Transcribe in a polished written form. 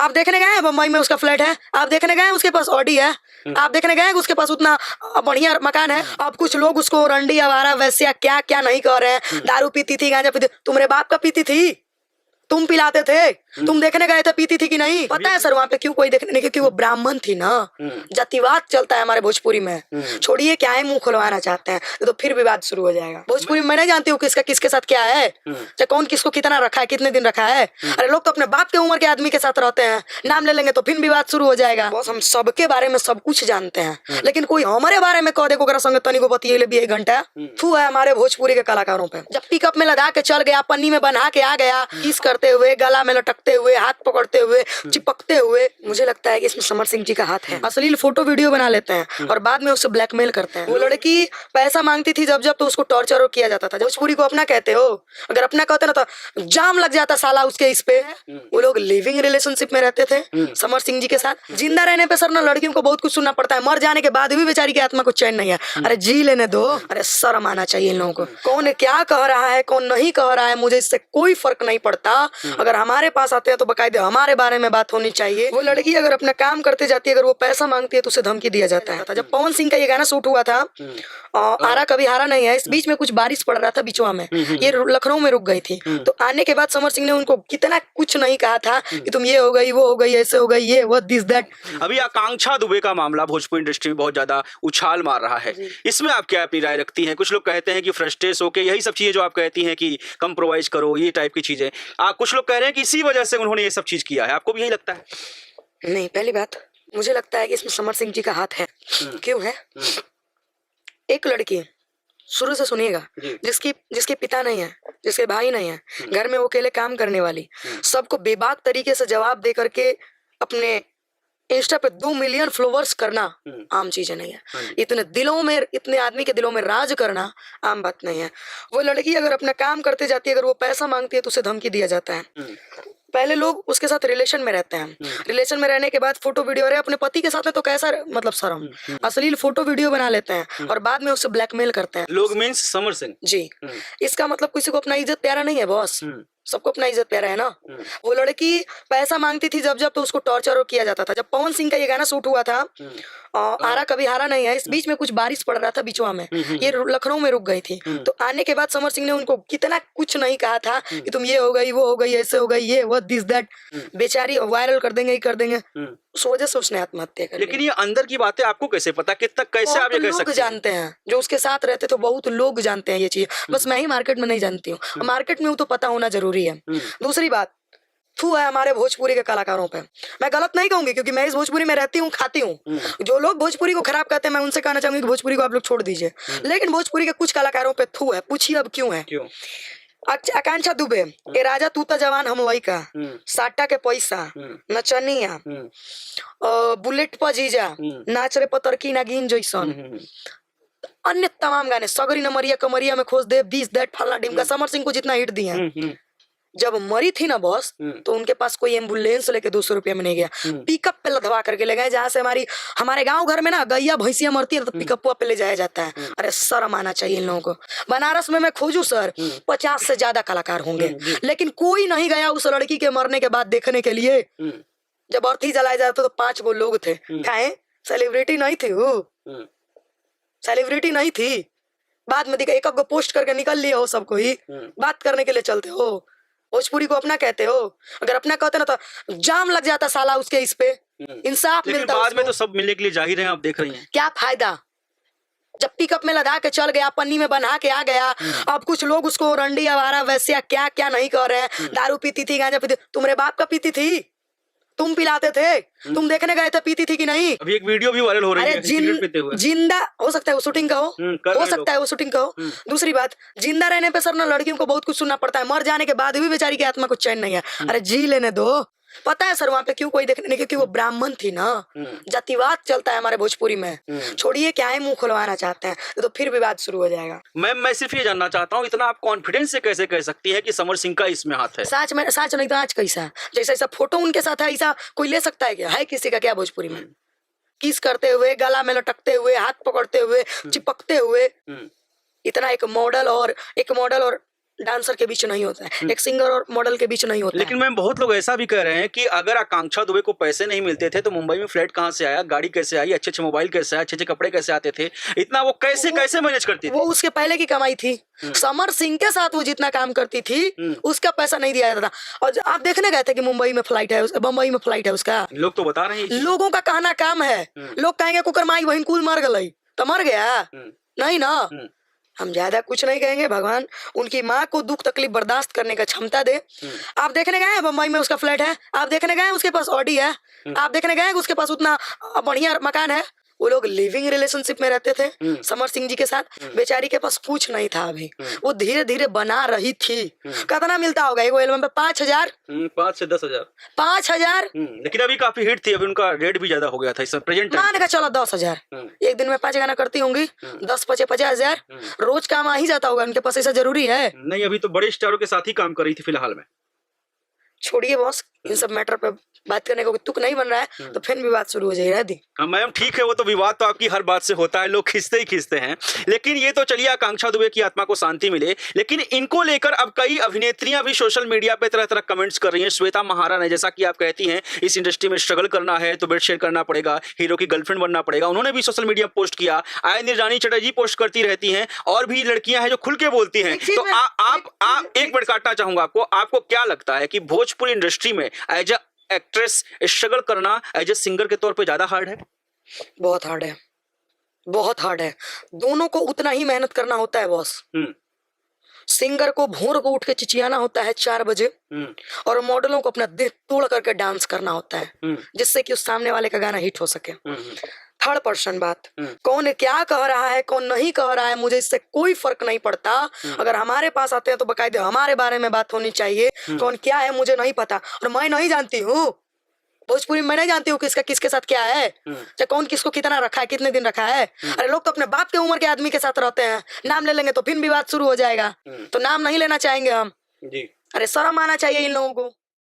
आप देखने गए हैं बम्बई में उसका फ्लैट है, आप देखने गए हैं उसके पास ऑडी है, आप देखने गए हैं उसके पास उतना बढ़िया मकान है। अब कुछ लोग उसको रंडी आवारा वैसे क्या क्या नहीं कह रहे हैं, दारू पीती थी, गांजा पीती, तुम्हारे बाप का पीती थी, तुम पिलाते थे, तुम देखने गए थे पीती थी कि नहीं? पता है सर वहाँ पे क्यों कोई देखने नहीं, क्योंकि वो ब्राह्मण थी ना। जातिवाद चलता है हमारे भोजपुरी में। छोड़िए क्या है मुंह खुलवाना चाहते हैं, तो फिर विवाद शुरू हो जाएगा। भोजपुरी में मैं नहीं जानती हूँ किसका किसके साथ क्या है, चाहे कौन किसको कितना रखा है, कितने दिन रखा है। अरे लोग तो अपने बाप के उम्र के आदमी के साथ रहते हैं, नाम ले लेंगे तो फिर विवाद शुरू हो जाएगा। बस हम सबके बारे में सब कुछ जानते हैं, लेकिन कोई हमारे बारे में कह दे को संग तनी को बतिये भी 1 घंटा थू है हमारे भोजपुरी के कलाकारों पे। जब पिकअप में लगा के चल गया, पन्नी में बना के आ गया, किस करते हुए, गला में लटकते हुए, हाथ पकड़ते हुए, चिपकते हुए, मुझे लगता है कि इसमें समर सिंह जी का हाथ है। अश्लील फोटो वीडियो बना लेते हैं और बाद में उससे ब्लैकमेल करते हैं। वो लड़की पैसा मांगती थी जब जब, तो उसको टॉर्चर किया जाता था। भोजपुरी को अपना कहते हो, अगर अपना कहते ना तो जाम लग जाता साला उसके इस पे। वो लोग लिविंग रिलेशनशिप में रहते थे समर सिंह जी के साथ। जिंदा रहने पे सर ना लड़कियों को बहुत कुछ सुनना पड़ता है, मर जाने के बाद भी बेचारी की आत्मा को चैन नहीं है। अरे जी लेने दो, अरे शर्म आना चाहिए इन लोगों को। कौन क्या कह रहा है कौन नहीं कह रहा है मुझे इससे कोई फर्क नहीं पड़ता। अगर हमारे पास आते हैं तो बकायदे हमारे बारे में बात होनी चाहिए। वो लड़की अगर अपना काम करते जाती है, अगर वो पैसा मांगती है तो उसे धमकी दिया जाता है। जब पवन सिंह का ये गाना शूट हुआ था, आरा कभी हारा नहीं है, इस बीच में कुछ बारिश पड़ रहा था बीचवा में, ये लखनऊ में रुक गई थी। तो आने के बाद समर सिंह ने उनको कितना कुछ नहीं कहा था कि तुम ये हो गई, वो हो गई, ऐसे हो गई, ये वो दिस दैट। अभी आकांक्षा दुबे का मामला भोजपुरी इंडस्ट्री में बहुत ज्यादा उछाल मार रहा है, इसमें आप क्या अपनी राय रखती हैं? कुछ लोग कहते हैं कि फ्रस्ट्रेट होके यही सब चीजें जो आप कहती हैं कि कंप्रोमाइज करो, ये टाइप की चीजें, कुछ लोग कह रहे हैं कि इसी वजह से उन्होंने ये सब चीज किया है। आपको भी यही लगता है? नहीं, पहली बात मुझे लगता है कि इसमें समर सिंह जी का हाथ है। क्यों है? एक लड़की, शुरू से सुनिएगा, जिसके पिता नहीं है, जिसके भाई नहीं है, घर में वो अकेले काम करने वाली, सबको बेबाक तरीके से जवाब दे करके अपने इंस्टा पे 2 मिलियन फॉलोअर्स करना आम चीज नहीं है। इतने दिलों में, इतने आदमी के दिलों में राज करना आम बात नहीं है। वो लड़की अगर अपना काम करते जाती है, अगर वो पैसा मांगती है तो उसे धमकी दिया जाता है। पहले लोग उसके साथ रिलेशन में रहते हैं, रिलेशन में रहने के बाद फोटो वीडियो, अरे अपने पति के साथ में तो कैसा मतलब शर्म, अश्लील फोटो वीडियो बना लेते हैं और बाद में उससे ब्लैकमेल करते हैं लोग। मींस समर सिंह जी। इसका मतलब किसी को अपना इज्जत प्यारा नहीं है बॉस, सबको अपना इज्जत प्यारा है ना। वो लड़की पैसा मांगती थी जब जब, तो उसको टॉर्चर किया जाता था। जब पवन सिंह का ये गाना शूट हुआ था, आरा कभी हारा नहीं है, इस बीच में कुछ बारिश पड़ रहा था बीचवा में, ये लखनऊ में रुक गई थी। तो आने के बाद समर सिंह ने उनको कितना कुछ नहीं कहा था कि तुम ये हो गई, वो हो गई, ऐसे हो गई, ये वो दिस दैट। बेचारी वायरल कर देंगे, ही कर देंगे, उस वजह से उसने आत्महत्या कर ली। लेकिन ये अंदर की बातें आपको कैसे पता, कितना कैसे आप ये कह सकते हैं? जानते हैं जो उसके साथ रहते तो बहुत लोग जानते हैं ये चीज, बस मैं ही मार्केट में नहीं जानती हूँ। मार्केट में हूँ तो पता होना जरूरी है। दूसरी बात, थू है हमारे भोजपुरी के कलाकारों पे। मैं गलत नहीं कहूंगी क्योंकि मैं इस भोजपुरी में रहती हूँ, खाती हूँ। जो लोग भोजपुरी को खराब कहते हैं मैं उनसे कहना चाहूंगी कि भोजपुरी को आप लोग छोड़ दीजिए, लेकिन भोजपुरी के कुछ कलाकारों पे थू है। पूछिए अब क्यों है? क्यों? आकांक्षा दुबे, ए राजा तू तो जवान हम वही का, साटा के पैसा, नचनिया, बुलेट पर जीजा, नाच रे पतरकी नागिन जैसन, अन्य तमाम गाने, सगरी नमरिया कमरिया में खोज दे, दिस दैट फलना ढिमका, समर सिंह को जितना हिट दिए हैं। जब मरी थी ना बॉस, तो उनके पास कोई एम्बुलेंस लेके 200 रुपये में नहीं गया, पिकअप पे लदवा करके ले गए। जहाँ से हमारे गांव घर में ना गैया भैंसिया मरती है तो पिकअप पे ले जाया जाता है। अरे शर्म आना चाहिए इन लोगों को। बनारस में मैं खोजू सर 50 से ज्यादा कलाकार होंगे, लेकिन कोई नहीं गया उस लड़की के मरने के बाद देखने के लिए। जब अर्थी जलाया जाता तो 5 गो लोग थे, काहे? सेलिब्रिटी नहीं थी वो, सेलिब्रिटी नहीं थी। बाद में दिखा, एक गो पोस्ट करके निकल लिया हो, सबको ही बात करने के लिए चलते हो। भोजपुरी को अपना कहते हो, अगर अपना कहते ना तो जाम लग जाता साला उसके इस पे, इंसाफ मिलता। बाद में तो सब मिलने के लिए जाहिर है, आप देख रही हैं। क्या फायदा? जब पिकअप में लदा के चल गया, पन्नी में बना के आ गया, अब कुछ लोग उसको रंडी आवारा वैसे क्या क्या नहीं कह रहे हैं, दारू पीती थी, गांजा पीती, तुम्हारे बाप का पीती थी, तुम पिलाते थे, तुम देखने गए थे पीती थी कि नहीं? अभी एक वीडियो भी वायरल हो रही है सिगरेट पीते हुए। जिंदा हो सकता है वो शूटिंग का हो, हो सकता है वो शूटिंग का हो। दूसरी बात, जिंदा रहने पे सर ना लड़कियों को बहुत कुछ सुनना पड़ता है, मर जाने के बाद भी बेचारी की आत्मा को चैन नहीं है। अरे जी लेने दो। पता है सर वहाँ पे क्यों कोई देखने नहीं, क्योंकि वो ब्राह्मण थी ना। जातिवाद चलता है हमारे भोजपुरी में। छोड़िए क्या है मुंह खुलवाना चाहते हैं, तो फिर विवाद शुरू हो जाएगा। मैं सिर्फ ये जानना चाहता हूँ, इतना आप कॉन्फिडेंस से कैसे कह सकती है कि समर सिंह का इसमें हाथ है? सच में, सच नहीं तो आज कैसा, जैसा ऐसा फोटो उनके साथ है, ऐसा कोई ले सकता है क्या? है किसी का क्या भोजपुरी में? किस करते हुए, गला में लटकते हुए, हाथ पकड़ते हुए, चिपकते हुए, इतना एक मॉडल और डांसर के बीच नहीं होता है, एक सिंगर और मॉडल के बीच नहीं होता लेकिन मैम बहुत लोग ऐसा भी कह रहे हैं कि अगर आकांक्षा दुबे को पैसे नहीं मिलते थे तो मुंबई में फ्लैट कहाँ से आया, गाड़ी कैसे आई, अच्छे अच्छे मोबाइल कैसे आए, अच्छे अच्छे कपड़े कैसे आते थे, इतना वो कैसे मैनेज करती है। वो उसके पहले की कमाई थी। समर सिंह के साथ वो जितना काम करती थी उसका पैसा नहीं दिया जाता था। और आप देखने गए थे कि मुंबई में फ्लाइट है, बम्बई में फ्लाइट है उसका, लोग तो बता रहे हैं, लोगों का कहना काम है। लोग कहेंगे कुकर माई बहन कुल मर गई तो मर गया नहीं ना। हम ज्यादा कुछ नहीं कहेंगे, भगवान उनकी माँ को दुख तकलीफ बर्दाश्त करने का क्षमता दे। आप देखने गए हैं बम्बई में उसका फ्लैट है, आप देखने गए हैं उसके पास ऑडी है, आप देखने गए हैं उसके पास उतना बढ़िया मकान है। वो लोग लिविंग रिलेशनशिप में रहते थे समर सिंह जी के साथ। बेचारी के पास कुछ नहीं था अभी, वो धीरे धीरे बना रही थी। कितना मिलता होगा एक एल्बम पे? 5,000, 5 से 10,000, 5,000। लेकिन अभी काफी हिट थी, अभी उनका रेट भी ज्यादा हो गया था इस प्रेजेंट मान का चलो 10,000। एक दिन में 5 गाना करती होंगी, 10 5 50,000 रोज काम आ ही जाता होगा उनके पास। ऐसा जरूरी है नहीं, अभी तो बड़े स्टारों के साथ ही काम कर रही थी फिलहाल में। छोड़िए बॉस, इन सब मैटर पे बात करने को तुक नहीं बन रहा है तो फिर भी बात शुरू हो जाएगी। दी मैम ठीक है, वो तो विवाद तो आपकी हर बात से होता है, लोग खींचते ही खींचते हैं, लेकिन ये तो चलिए आकांक्षा दुबे की आत्मा को शांति मिले। लेकिन इनको लेकर अब कई अभिनेत्रियां भी सोशल मीडिया पे तरह तरह कमेंट्स कर रही हैं। श्वेता महारान है, जैसा कि आप कहती हैं इस इंडस्ट्री में स्ट्रगल करना है तो बेड शेयर करना पड़ेगा, हीरो की गर्लफ्रेंड बनना पड़ेगा, उन्होंने भी सोशल मीडिया पोस्ट किया। आए दिन रानी चटर्जी पोस्ट करती रहती हैं, और भी लड़कियां हैं जो खुल के बोलती हैं। तो आप एक मिनट काटना चाहूंगा आपको क्या लगता है कि भोजपुरी इंडस्ट्री में एज एक्ट्रेस स्ट्रगल करना एज ए सिंगर के तौर पे ज्यादा हार्ड है? बहुत हार्ड है, बहुत हार्ड है। दोनों को उतना ही मेहनत करना होता है बॉस। सिंगर को भोर को उठ के चिचियाना होता है 4 बजे, और मॉडलों को अपना दिल तोड़ करके डांस करना होता है जिससे कि उस सामने वाले का गाना हिट हो सके। थर्ड पर्सन बात, कौन क्या कह रहा है कौन नहीं कह रहा है मुझे इससे कोई फर्क नहीं पड़ता। अगर हमारे पास आते हैं तो बकायदे हमारे बारे में बात होनी चाहिए। कौन क्या है मुझे नहीं पता, और मैं नहीं जानती हूँ भोजपुरी में, मैं नहीं जानती हूँ किसका किसके साथ क्या है, चाहे कौन किसको कितना रखा है, कितने दिन रखा है। अरे लोग तो अपने बाप के उम्र के आदमी के साथ रहते हैं, नाम ले लेंगे तो फिर भी बात शुरू हो जाएगा। तो नाम नहीं लेना चाहेंगे हम। अरे शर्म आना चाहिए इन लोगों को।